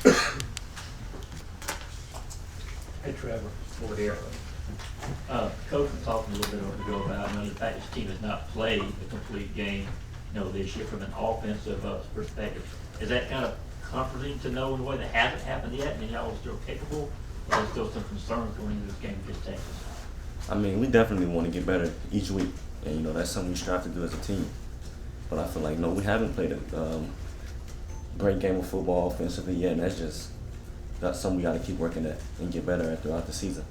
Hey Trevor, Ford here. Coach was talking a little bit ago about, the fact his team has not played a complete game, this year from an offensive perspective. Is that kind of comforting to know in a way that hasn't happened yet, and y'all are still capable? Or there's still some concerns going into this game against Texas? I mean, we definitely want to get better each week, and that's something we strive to do as a team. But I feel like no, we haven't played a great game of football offensively yet, and that's something we got to keep working at and get better at throughout the season.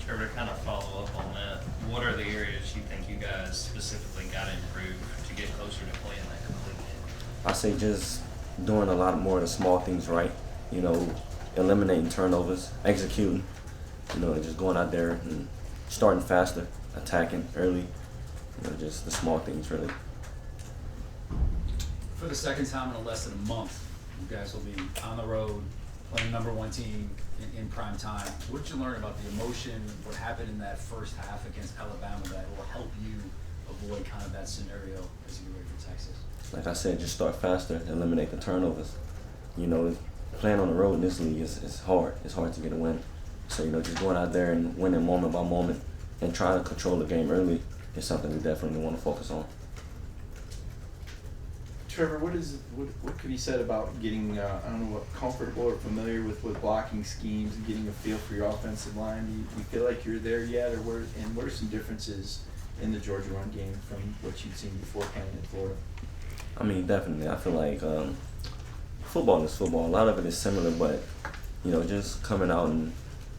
Trevor, to kind of follow up on that, what are the areas you think you guys specifically got to improve to get closer to playing that complete game? I say just doing a lot more of the small things right, eliminating turnovers, executing, and just going out there and starting faster, attacking early, just the small things really. For the second time in less than a month, you guys will be on the road playing #1 team in prime time. What did you learn about the emotion, what happened in that first half against Alabama that will help you avoid kind of that scenario as you get ready for Texas? Like I said, just start faster, eliminate the turnovers. Playing on the road in this league is hard. It's hard to get a win. So, just going out there and winning moment by moment and trying to control the game early is something we definitely want to focus on. Trevor, what could be said about getting comfortable or familiar with blocking schemes and getting a feel for your offensive line? Do you feel like you're there yet, or what are some differences in the Georgia run game from what you've seen before playing in Florida? I mean, definitely. I feel like football is football. A lot of it is similar, but just coming out and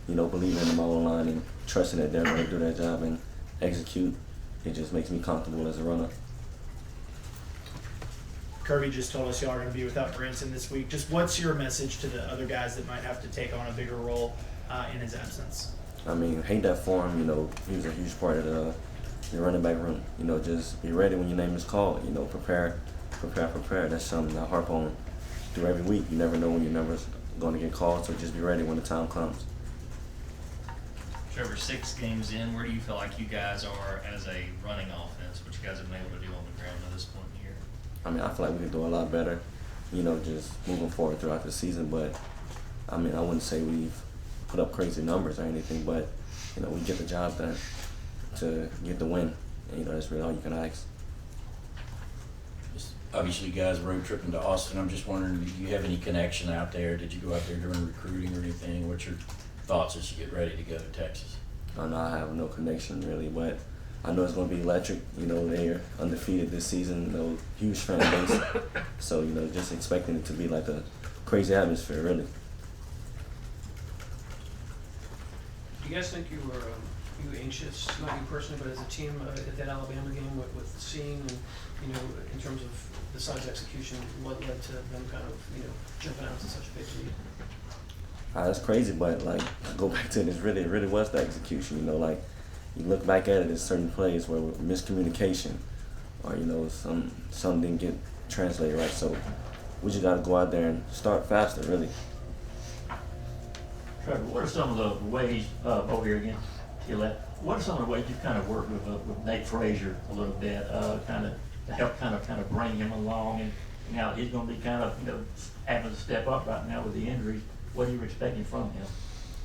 believing in my own line and trusting that they're going to do their job and execute, it just makes me comfortable as a runner. Kirby just told us y'all are going to be without Brinson this week. Just what's your message to the other guys that might have to take on a bigger role in his absence? I mean, hate that for him. He was a huge part of the running back room. Just be ready when your name is called. Prepare. That's something I harp on through every week. You never know when your number's going to get called, so just be ready when the time comes. Trevor, 6 games in, where do you feel like you guys are as a running offense, what you guys have been able to do on the ground at this point in the year? I mean, I feel like we can do a lot better, just moving forward throughout the season. But, I mean, I wouldn't say we've put up crazy numbers or anything, but, we get the job done to get the win. And, that's really all you can ask. Obviously, you guys road tripping to Austin. I'm just wondering, do you have any connection out there? Did you go out there during recruiting or anything? What's your thoughts as you get ready to go to Texas? I know I have no connection really, but I know it's going to be electric. They're undefeated this season, huge fan base. So, just expecting it to be like a crazy atmosphere, really. Do you guys think you were anxious, not you personally, but as a team at that Alabama game with seeing and, in terms of the side's execution, what led to them kind of, jumping out to such a big lead? That's crazy, but go back to it. It really was the execution. You look back at it, there's certain plays where miscommunication, or some didn't get translated right. So we just got to go out there and start faster, really. Trevor, what are some of the ways over here again? What are some of the ways you've kind of worked with Nate Frasier a little bit, kind of to help kind of bring him along, and now he's going to be kind of having to step up right now with the injuries. What are you expecting from him?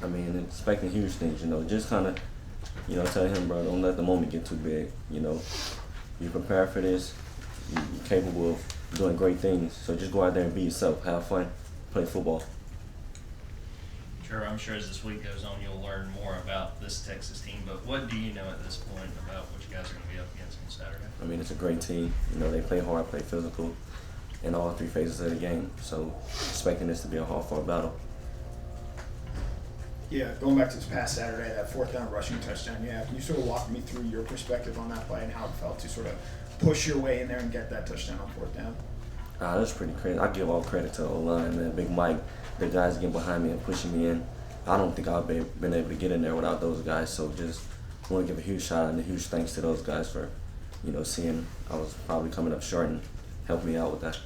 I mean, expecting huge things. Just kind of, tell him, bro, don't let the moment get too big. You prepare for this. You're capable of doing great things. So just go out there and be yourself, have fun, play football. Trevor, I'm sure as this week goes on, you'll learn more about this Texas team, but what do you know at this point about what you guys are going to be up against on Saturday? I mean, it's a great team. They play hard, play physical in all 3 phases of the game. So expecting this to be a hard-fought battle. Yeah, going back to this past Saturday, that 4th down rushing touchdown, can you sort of walk me through your perspective on that play and how it felt to sort of push your way in there and get that touchdown on 4th down? That's pretty crazy. I give all credit to the O-line, man. Big Mike, the guys getting behind me and pushing me in. I don't think I've been able to get in there without those guys. So just want to give a huge shout out and a huge thanks to those guys for, seeing I was probably coming up short and helping me out with that.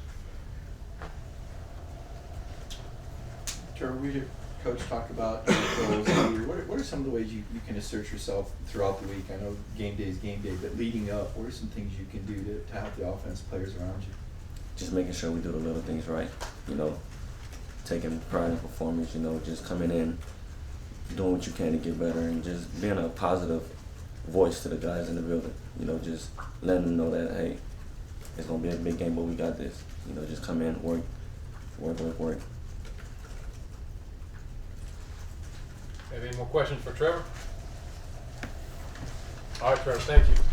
Trevor, we heard Coach talk about goals. What are some of the ways you can assert yourself throughout the week? I know game day is game day, but leading up, what are some things you can do to help the offense players around you? Just making sure we do the little things right. you know, taking pride in performance, you know, just coming in, doing what you can to get better, and just being a positive voice to the guys in the building. You know, just letting them know that, hey, it's going to be a big game, but we got this. You know, just come in, work. Have any more questions for Trevor? All right, Trevor, thank you.